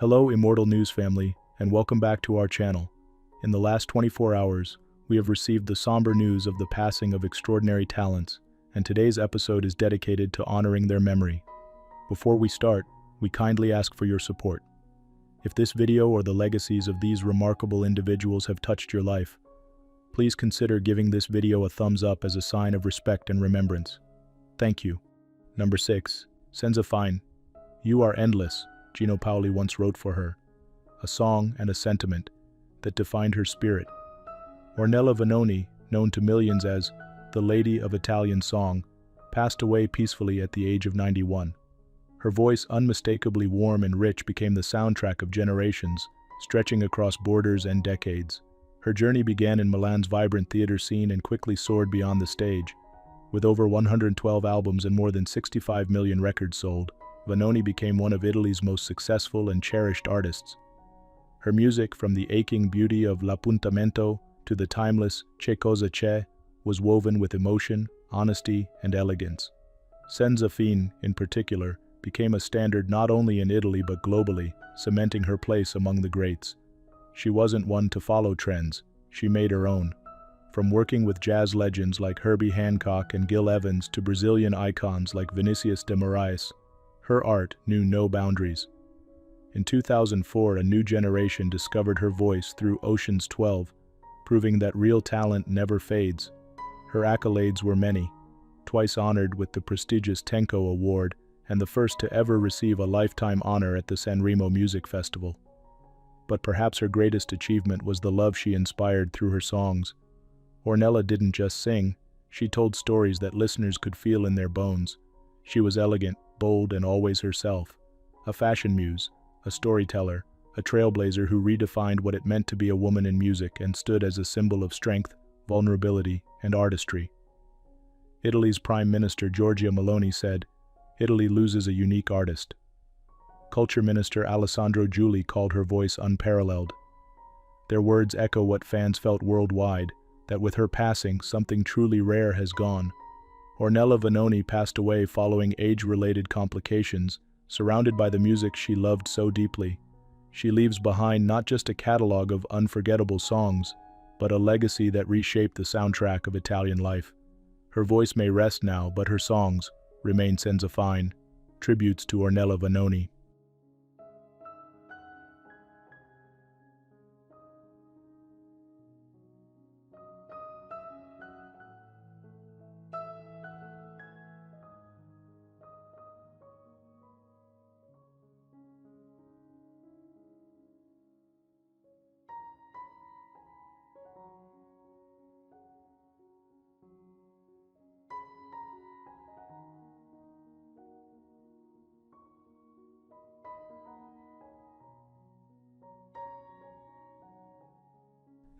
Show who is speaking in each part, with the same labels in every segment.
Speaker 1: Hello, Immortal News family, and welcome back to our channel. In the last 24 hours, we have received the somber news of the passing of extraordinary talents, and today's episode is dedicated to honoring their memory. Before we start, we kindly ask for your support. If this video or the legacies of these remarkable individuals have touched your life, please consider giving this video a thumbs up as a sign of respect and remembrance. Thank you. Number 6. Senza fine. You are endless, Gino Paoli once wrote for her. A song and a sentiment that defined her spirit. Ornella Vanoni, known to millions as the Lady of Italian Song, passed away peacefully at the age of 91. Her voice, unmistakably warm and rich, became the soundtrack of generations, stretching across borders and decades. Her journey began in Milan's vibrant theater scene and quickly soared beyond the stage. With over 112 albums and more than 65 million records sold, Vanoni became one of Italy's most successful and cherished artists. Her music, from the aching beauty of L'Appuntamento to the timeless Che cosa c'è, was woven with emotion, honesty, and elegance. Senza fine, in particular, became a standard not only in Italy but globally, cementing her place among the greats. She wasn't one to follow trends, she made her own. From working with jazz legends like Herbie Hancock and Gil Evans to Brazilian icons like Vinicius de Moraes, her art knew no boundaries. In 2004, a new generation discovered her voice through Ocean's 12, proving that real talent never fades. Her accolades were many, twice honored with the prestigious Tenco Award and the first to ever receive a lifetime honor at the Sanremo Music Festival. But perhaps her greatest achievement was the love she inspired through her songs. Ornella didn't just sing, she told stories that listeners could feel in their bones. She was elegant, bold, and always herself. A fashion muse, a storyteller, a trailblazer who redefined what it meant to be a woman in music and stood as a symbol of strength, vulnerability, and artistry. Italy's Prime Minister Giorgia Meloni said, "Italy loses a unique artist." Culture Minister Alessandro Giuli called her voice unparalleled. Their words echo what fans felt worldwide, that with her passing, something truly rare has gone. Ornella Vanoni passed away following age-related complications, surrounded by the music she loved so deeply. She leaves behind not just a catalog of unforgettable songs, but a legacy that reshaped the soundtrack of Italian life. Her voice may rest now, but her songs remain senza fine, tributes to Ornella Vanoni.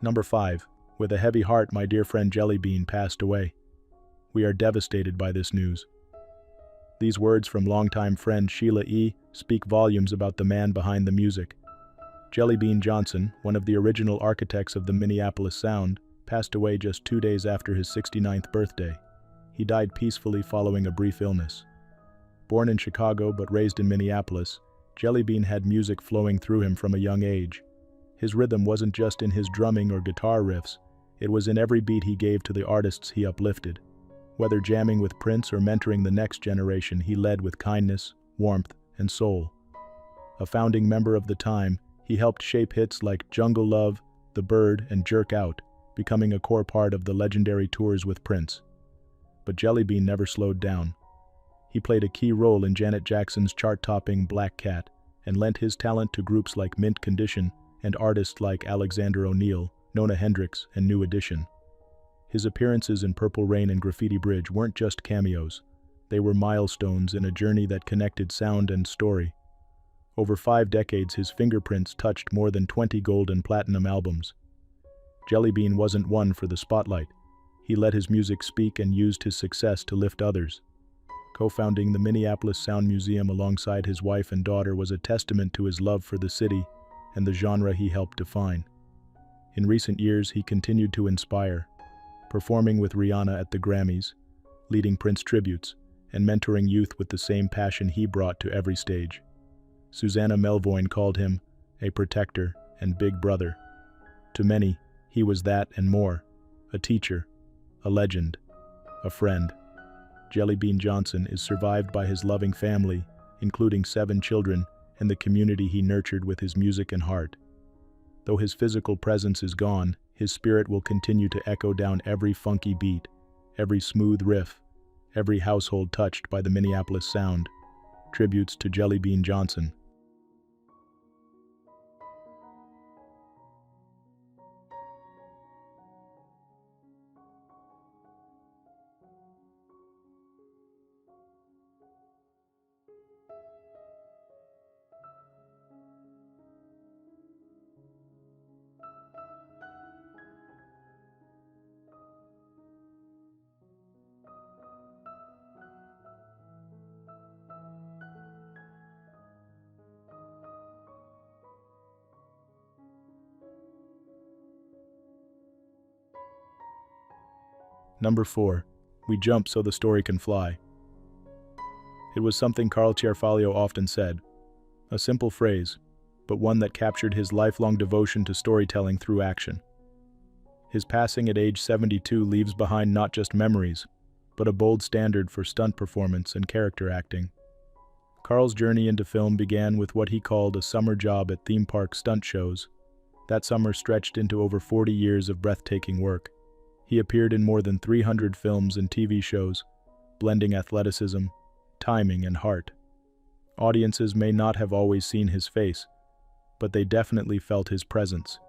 Speaker 1: Number 5. With a heavy heart, my dear friend Jellybean passed away. We are devastated by this news. These words from longtime friend Sheila E. speak volumes about the man behind the music. Jellybean Johnson, one of the original architects of the Minneapolis sound, passed away just 2 days after his 69th birthday. He died peacefully following a brief illness. Born in Chicago but raised in Minneapolis, Jellybean had music flowing through him from a young age. His rhythm wasn't just in his drumming or guitar riffs, it was in every beat he gave to the artists he uplifted. Whether jamming with Prince or mentoring the next generation, he led with kindness, warmth, and soul. A founding member of the time, he helped shape hits like Jungle Love, The Bird, and Jerk Out, becoming a core part of the legendary tours with Prince. But Jellybean never slowed down. He played a key role in Janet Jackson's chart-topping Black Cat and lent his talent to groups like Mint Condition and artists like Alexander O'Neal, Nona Hendrix, and New Edition. His appearances in Purple Rain and Graffiti Bridge weren't just cameos. They were milestones in a journey that connected sound and story. Over 5 decades, his fingerprints touched more than 20 gold and platinum albums. Jellybean wasn't one for the spotlight. He let his music speak and used his success to lift others. Co-founding the Minneapolis Sound Museum alongside his wife and daughter was a testament to his love for the city and the genre he helped define. In recent years, he continued to inspire, performing with Rihanna at the Grammys, leading Prince tributes, and mentoring youth with the same passion he brought to every stage. Susanna Melvoin called him a protector and big brother. To many, he was that and more, a teacher, a legend, a friend. Jellybean Johnson is survived by his loving family, including 7 children, and the community he nurtured with his music and heart. Though his physical presence is gone, his spirit will continue to echo down every funky beat, every smooth riff, every household touched by the Minneapolis sound. Tributes to Jellybean Johnson. Number 4. We jump so the story can fly. It was something Carl Ciarfalio often said. A simple phrase, but one that captured his lifelong devotion to storytelling through action. His passing at age 72 leaves behind not just memories, but a bold standard for stunt performance and character acting. Carl's journey into film began with what he called a summer job at theme park stunt shows. That summer stretched into over 40 years of breathtaking work. He appeared in more than 300 films and TV shows, blending athleticism, timing, and heart. Audiences may not have always seen his face, but they definitely felt his presence.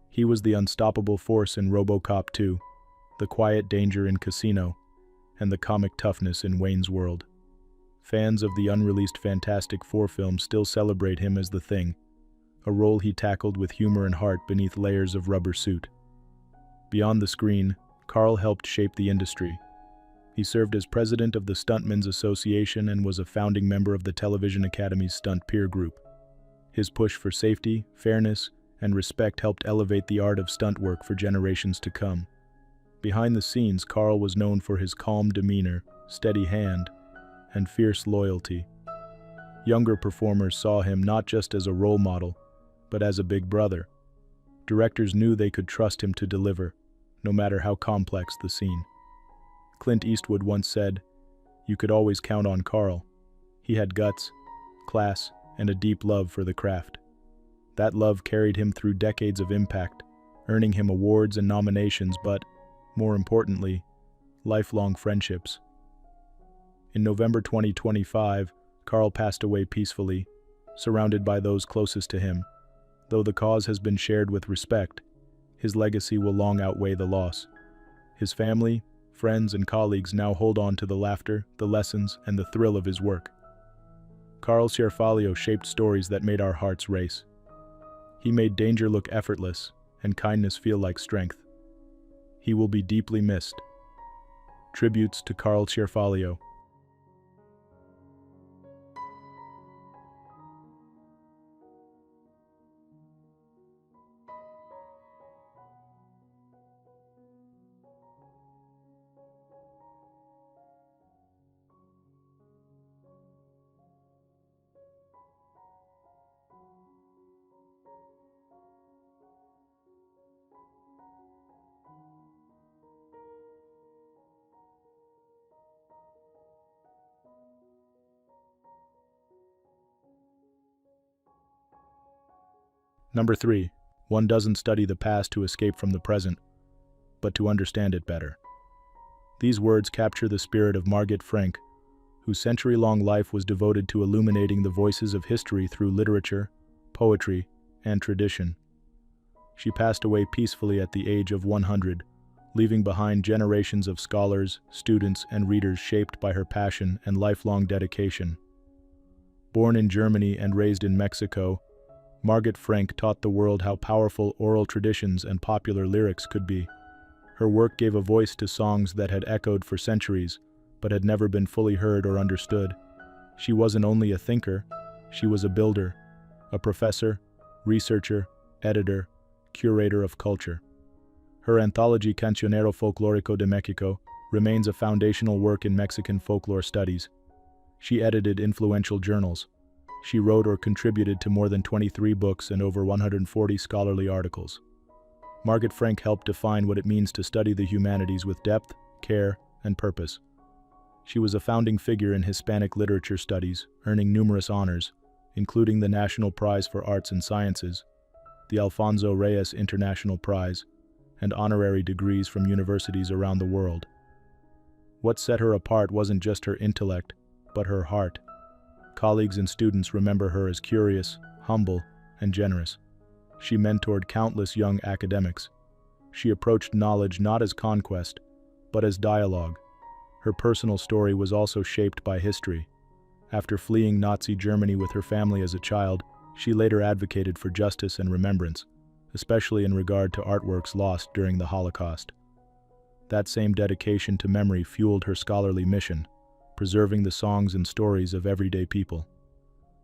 Speaker 1: He was the unstoppable force in RoboCop 2, the quiet danger in Casino, and the comic toughness in Wayne's World. Fans of the unreleased Fantastic Four film still celebrate him as the Thing, a role he tackled with humor and heart beneath layers of rubber suit. Beyond the screen, Carl helped shape the industry. He served as president of the Stuntmen's Association and was a founding member of the Television Academy's stunt peer group. His push for safety, fairness, and respect helped elevate the art of stunt work for generations to come. Behind the scenes, Carl was known for his calm demeanor, steady hand, and fierce loyalty. Younger performers saw him not just as a role model, but as a big brother. Directors knew they could trust him to deliver, no matter how complex the scene. Clint Eastwood once said, "You could always count on Carl. He had guts, class, and a deep love for the craft." That love carried him through decades of impact, earning him awards and nominations, but, more importantly, lifelong friendships. In November 2025, Carl passed away peacefully, surrounded by those closest to him. Though the cause has been shared with respect, his legacy will long outweigh the loss. His family, friends, and colleagues now hold on to the laughter, the lessons, and the thrill of his work. Carl Ciarfalio shaped stories that made our hearts race. He made danger look effortless and kindness feel like strength. He will be deeply missed. Tributes to Carl Ciarfalio. Number 3. One doesn't study the past to escape from the present, but to understand it better. These words capture the spirit of Margit Frenk, whose century-long life was devoted to illuminating the voices of history through literature, poetry, and tradition. She passed away peacefully at the age of 100, leaving behind generations of scholars, students, and readers shaped by her passion and lifelong dedication. Born in Germany and raised in Mexico, Margit Frenk taught the world how powerful oral traditions and popular lyrics could be. Her work gave a voice to songs that had echoed for centuries, but had never been fully heard or understood. She wasn't only a thinker, she was a builder, a professor, researcher, editor, curator of culture. Her anthology Cancionero Folclórico de México remains a foundational work in Mexican folklore studies. She edited influential journals. She wrote or contributed to more than 23 books and over 140 scholarly articles. Margit Frenk helped define what it means to study the humanities with depth, care, and purpose. She was a founding figure in Hispanic literature studies, earning numerous honors, including the National Prize for Arts and Sciences, the Alfonso Reyes International Prize, and honorary degrees from universities around the world. What set her apart wasn't just her intellect, but her heart. Colleagues and students remember her as curious, humble, and generous. She mentored countless young academics. She approached knowledge not as conquest, but as dialogue. Her personal story was also shaped by history. After fleeing Nazi Germany with her family as a child, she later advocated for justice and remembrance, especially in regard to artworks lost during the Holocaust. That same dedication to memory fueled her scholarly mission, preserving the songs and stories of everyday people.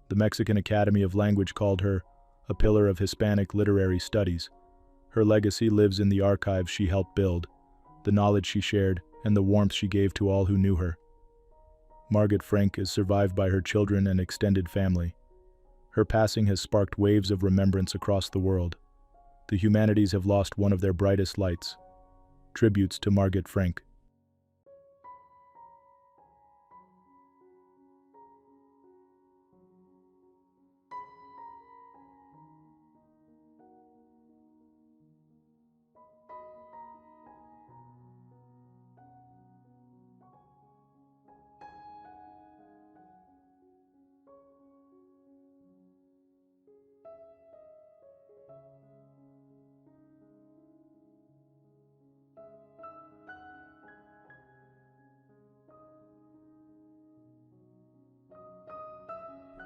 Speaker 1: The Mexican Academy of Language called her a pillar of Hispanic literary studies. Her legacy lives in the archives she helped build, the knowledge she shared, and the warmth she gave to all who knew her. Margit Frenk is survived by her children and extended family. Her passing has sparked waves of remembrance across the world. The humanities have lost one of their brightest lights. Tributes to Margit Frenk.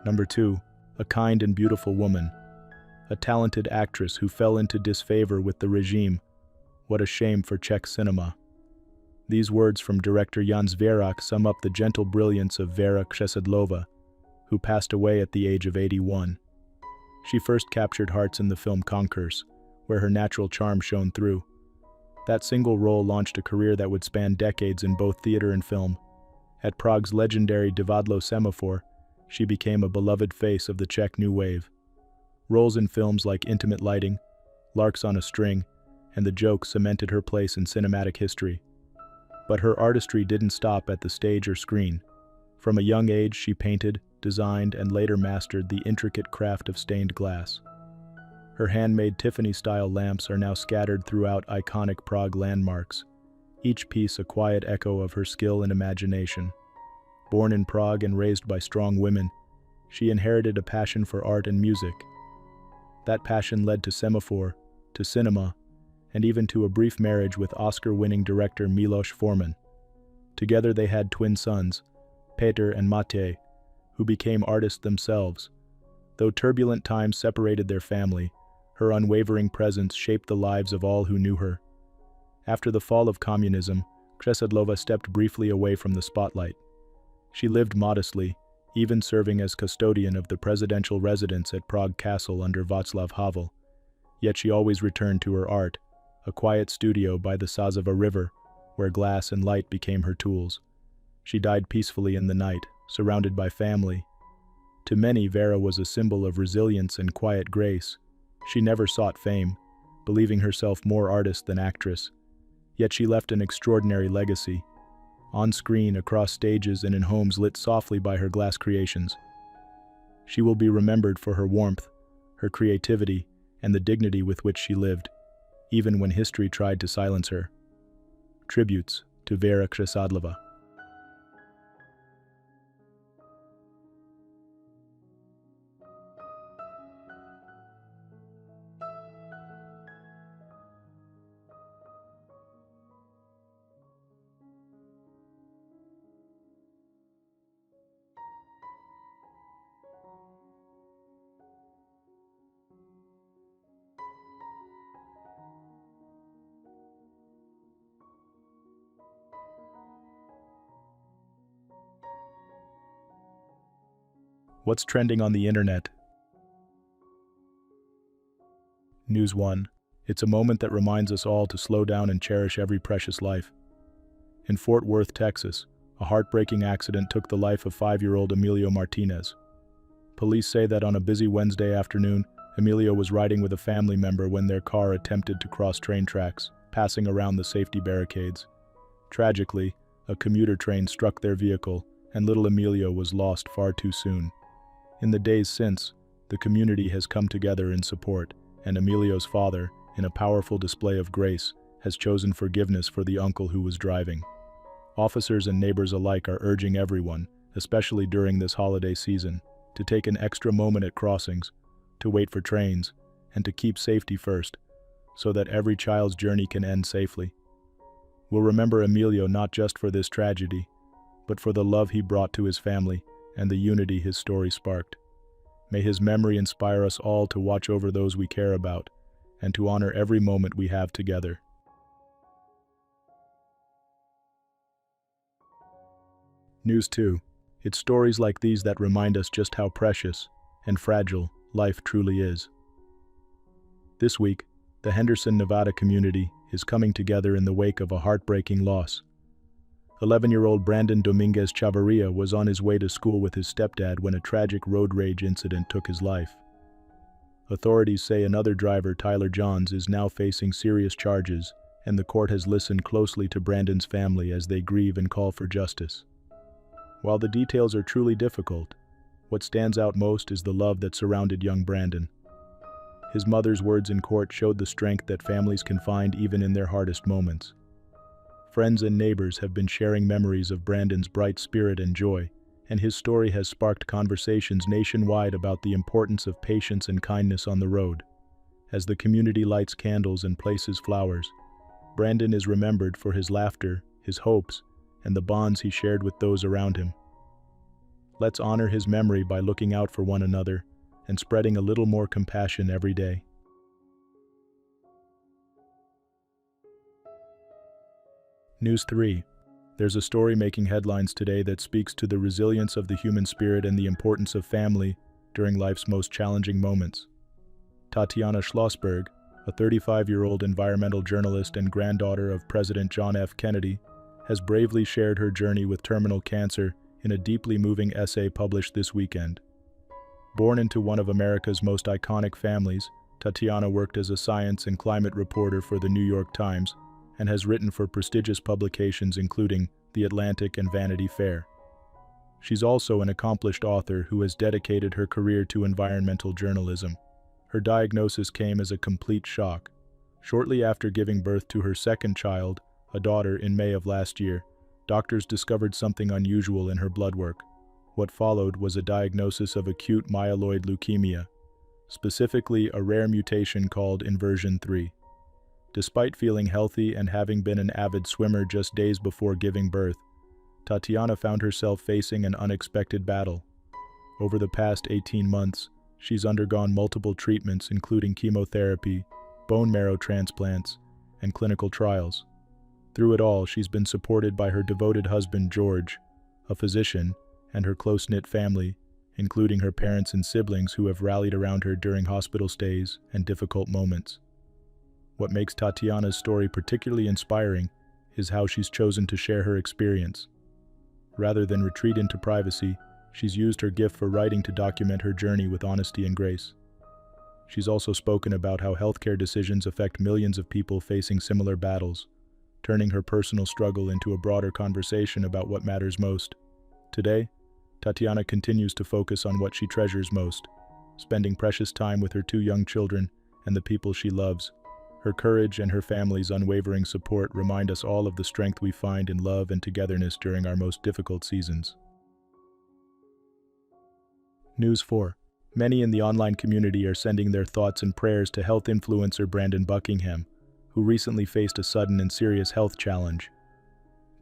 Speaker 1: Number 2. A kind and beautiful woman. A talented actress who fell into disfavor with the regime. What a shame for Czech cinema. These words from director Jan Zvěrak sum up the gentle brilliance of Vera Křesadlová, who passed away at the age of 81. She first captured hearts in the film Concourse, where her natural charm shone through. That single role launched a career that would span decades in both theater and film. At Prague's legendary Divadlo Semaphore, she became a beloved face of the Czech New Wave. Roles in films like Intimate Lighting, Larks on a String, and The Joke cemented her place in cinematic history. But her artistry didn't stop at the stage or screen. From a young age, she painted, designed, and later mastered the intricate craft of stained glass. Her handmade Tiffany-style lamps are now scattered throughout iconic Prague landmarks, each piece a quiet echo of her skill and imagination. Born in Prague and raised by strong women, she inherited a passion for art and music. That passion led to Semaphore, to cinema, and even to a brief marriage with Oscar-winning director Milos Forman. Together they had twin sons, Petr and Matej, who became artists themselves. Though turbulent times separated their family, her unwavering presence shaped the lives of all who knew her. After the fall of communism, Křesadlová stepped briefly away from the spotlight. She lived modestly, even serving as custodian of the presidential residence at Prague Castle under Václav Havel. Yet she always returned to her art, a quiet studio by the Sázava River, where glass and light became her tools. She died peacefully in the night, surrounded by family. To many, Vera was a symbol of resilience and quiet grace. She never sought fame, believing herself more artist than actress. Yet she left an extraordinary legacy. On screen, across stages, and in homes lit softly by her glass creations. She will be remembered for her warmth, her creativity, and the dignity with which she lived, even when history tried to silence her. Tributes to Vera Křesadlová. What's trending on the internet? News 1. It's a moment that reminds us all to slow down and cherish every precious life. In Fort Worth, Texas, a heartbreaking accident took the life of 5-year-old Emilio Martinez. Police say that on a busy Wednesday afternoon, Emilio was riding with a family member when their car attempted to cross train tracks, passing around the safety barricades. Tragically, a commuter train struck their vehicle, and little Emilio was lost far too soon. In the days since, the community has come together in support, and Emilio's father, in a powerful display of grace, has chosen forgiveness for the uncle who was driving. Officers and neighbors alike are urging everyone, especially during this holiday season, to take an extra moment at crossings, to wait for trains, and to keep safety first, so that every child's journey can end safely. We'll remember Emilio not just for this tragedy, but for the love he brought to his family and the unity his story sparked. May his memory inspire us all to watch over those we care about, and to honor every moment we have together. News 2. It's stories like these that remind us just how precious and fragile life truly is. This week, the Henderson, Nevada community is coming together in the wake of a heartbreaking loss. 11-year-old Brandon Dominguez Chavarria was on his way to school with his stepdad when a tragic road rage incident took his life. Authorities say another driver, Tyler Johns, is now facing serious charges, and the court has listened closely to Brandon's family as they grieve and call for justice. While the details are truly difficult, what stands out most is the love that surrounded young Brandon. His mother's words in court showed the strength that families can find even in their hardest moments. Friends and neighbors have been sharing memories of Brandon's bright spirit and joy, and his story has sparked conversations nationwide about the importance of patience and kindness on the road. As the community lights candles and places flowers, Brandon is remembered for his laughter, his hopes, and the bonds he shared with those around him. Let's honor his memory by looking out for one another and spreading a little more compassion every day. News 3. There's a story making headlines today that speaks to the resilience of the human spirit and the importance of family during life's most challenging moments. Tatiana Schlossberg, a 35-year-old environmental journalist and granddaughter of President John F. Kennedy, has bravely shared her journey with terminal cancer in a deeply moving essay published this weekend. Born into one of America's most iconic families, Tatiana worked as a science and climate reporter for the New York Times and has written for prestigious publications including The Atlantic and Vanity Fair. She's also an accomplished author who has dedicated her career to environmental journalism. Her diagnosis came as a complete shock. Shortly after giving birth to her second child, a daughter, in May of last year, doctors discovered something unusual in her blood work. What followed was a diagnosis of acute myeloid leukemia, specifically a rare mutation called inversion 3. Despite feeling healthy and having been an avid swimmer just days before giving birth, Tatiana found herself facing an unexpected battle. Over the past 18 months, she's undergone multiple treatments including chemotherapy, bone marrow transplants, and clinical trials. Through it all, she's been supported by her devoted husband George, a physician, and her close-knit family, including her parents and siblings who have rallied around her during hospital stays and difficult moments. What makes Tatiana's story particularly inspiring is how she's chosen to share her experience. Rather than retreat into privacy, she's used her gift for writing to document her journey with honesty and grace. She's also spoken about how healthcare decisions affect millions of people facing similar battles, turning her personal struggle into a broader conversation about what matters most. Today, Tatiana continues to focus on what she treasures most, spending precious time with her 2 young children and the people she loves. Her courage and her family's unwavering support remind us all of the strength we find in love and togetherness during our most difficult seasons. News 4. Many in the online community are sending their thoughts and prayers to health influencer Brandon Buckingham, who recently faced a sudden and serious health challenge.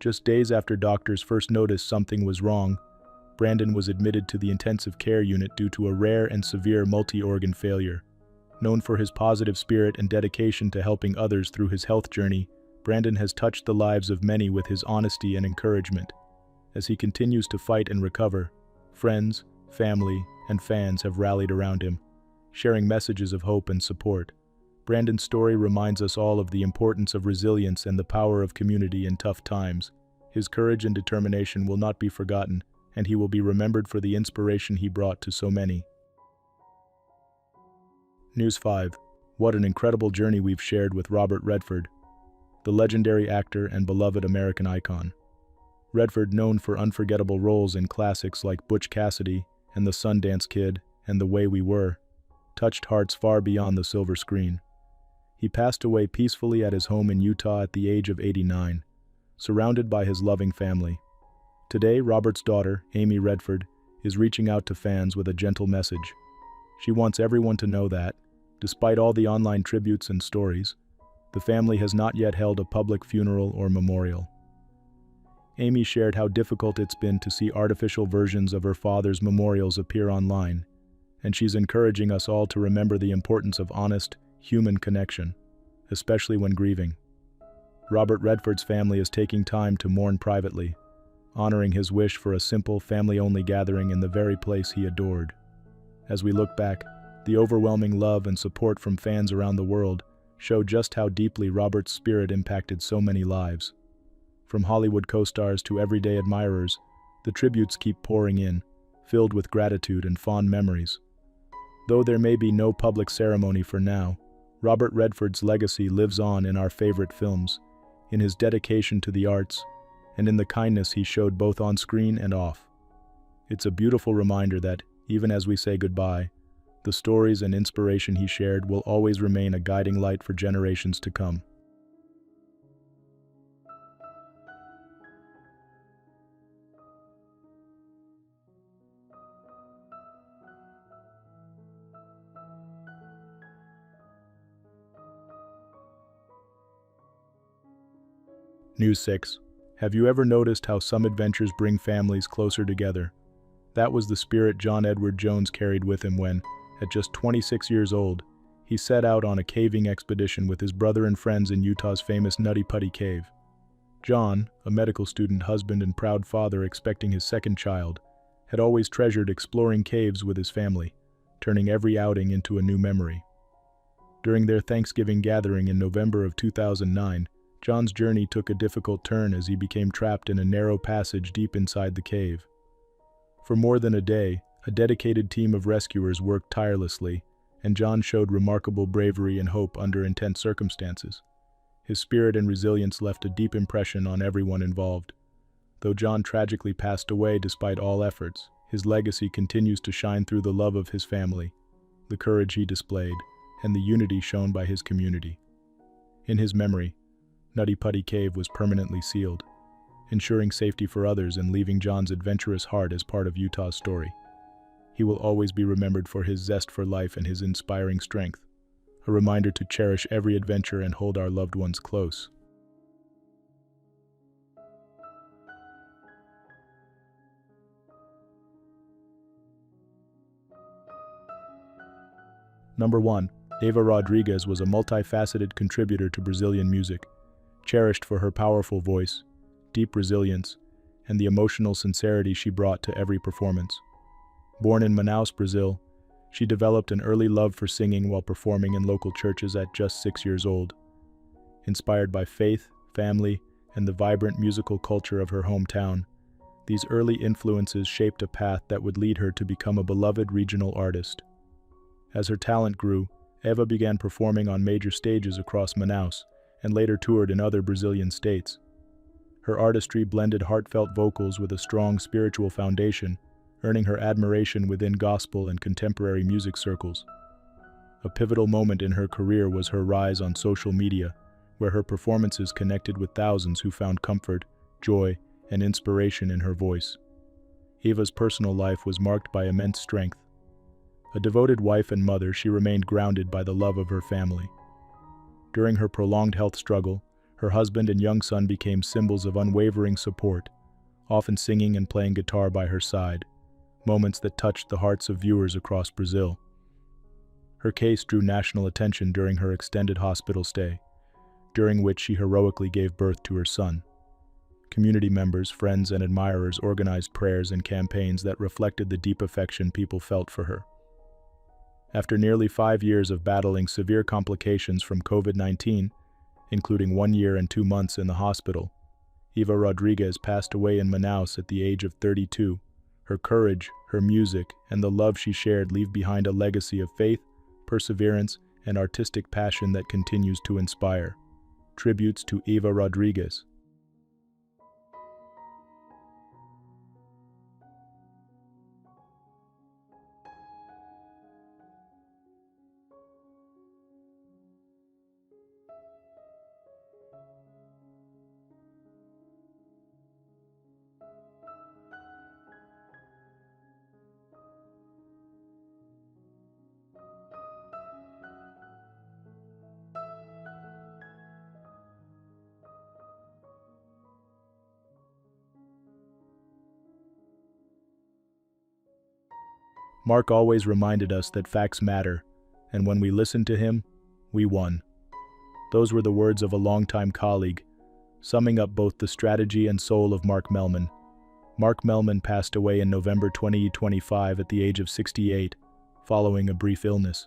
Speaker 1: Just days after doctors first noticed something was wrong, Brandon was admitted to the intensive care unit due to a rare and severe multi-organ failure. Known for his positive spirit and dedication to helping others through his health journey, Brandon has touched the lives of many with his honesty and encouragement. As he continues to fight and recover, friends, family, and fans have rallied around him, sharing messages of hope and support. Brandon's story reminds us all of the importance of resilience and the power of community in tough times. His courage and determination will not be forgotten, and he will be remembered for the inspiration he brought to so many. News 5. What an incredible journey we've shared with Robert Redford, the legendary actor and beloved American icon. Redford, known for unforgettable roles in classics like Butch Cassidy and The Sundance Kid and The Way We Were, touched hearts far beyond the silver screen. He passed away peacefully at his home in Utah at the age of 89, surrounded by his loving family. Today, Robert's daughter, Amy Redford, is reaching out to fans with a gentle message. She wants everyone to know that, despite all the online tributes and stories, the family has not yet held a public funeral or memorial. Amy shared how difficult it's been to see artificial versions of her father's memorials appear online, and she's encouraging us all to remember the importance of honest, human connection, especially when grieving. Robert Redford's family is taking time to mourn privately, honoring his wish for a simple, family-only gathering in the very place he adored. As we look back, the overwhelming love and support from fans around the world show just how deeply Robert's spirit impacted so many lives. From Hollywood co-stars to everyday admirers, the tributes keep pouring in, filled with gratitude and fond memories. Though there may be no public ceremony for now, Robert Redford's legacy lives on in our favorite films, in his dedication to the arts, and in the kindness he showed both on screen and off. It's a beautiful reminder that, even as we say goodbye, the stories and inspiration he shared will always remain a guiding light for generations to come. News 6. Have you ever noticed how some adventures bring families closer together? That was the spirit John Edward Jones carried with him when, at just 26 years old, he set out on a caving expedition with his brother and friends in Utah's famous Nutty Putty Cave. John, a medical student, husband, and proud father expecting his second child, had always treasured exploring caves with his family, turning every outing into a new memory. During their Thanksgiving gathering in November of 2009, John's journey took a difficult turn as he became trapped in a narrow passage deep inside the cave. For more than a day, a dedicated team of rescuers worked tirelessly, and John showed remarkable bravery and hope under intense circumstances. His spirit and resilience left a deep impression on everyone involved. Though John tragically passed away despite all efforts, his legacy continues to shine through the love of his family, the courage he displayed, and the unity shown by his community. In his memory, Nutty Putty Cave was permanently sealed, ensuring safety for others and leaving John's adventurous heart as part of Utah's story. He will always be remembered for his zest for life and his inspiring strength, a reminder to cherish every adventure and hold our loved ones close. Number 1. Eva Rodrigues was a multifaceted contributor to Brazilian music, cherished for her powerful voice, deep resilience, and the emotional sincerity she brought to every performance. Born in Manaus, Brazil, she developed an early love for singing while performing in local churches at just 6 years old. Inspired by faith, family, and the vibrant musical culture of her hometown, these early influences shaped a path that would lead her to become a beloved regional artist. As her talent grew, Eva began performing on major stages across Manaus and later toured in other Brazilian states. Her artistry blended heartfelt vocals with a strong spiritual foundation, earning her admiration within gospel and contemporary music circles. A pivotal moment in her career was her rise on social media, where her performances connected with thousands who found comfort, joy, and inspiration in her voice. Eva's personal life was marked by immense strength. A devoted wife and mother, she remained grounded by the love of her family. During her prolonged health struggle, her husband and young son became symbols of unwavering support, often singing and playing guitar by her side, moments that touched the hearts of viewers across Brazil. Her case drew national attention during her extended hospital stay, during which she heroically gave birth to her son. Community members, friends, and admirers organized prayers and campaigns that reflected the deep affection people felt for her. After nearly 5 years of battling severe complications from COVID-19, including 1 year and 2 months in the hospital, Eva Rodrigues passed away in Manaus at the age of 32, Her courage, her music, and the love she shared leave behind a legacy of faith, perseverance, and artistic passion that continues to inspire. Tributes to Eva Rodrigues. Mark always reminded us that facts matter, and when we listened to him, we won. Those were the words of a longtime colleague, summing up both the strategy and soul of Mark Mellman. Mark Mellman passed away in November 2025 at the age of 68, following a brief illness.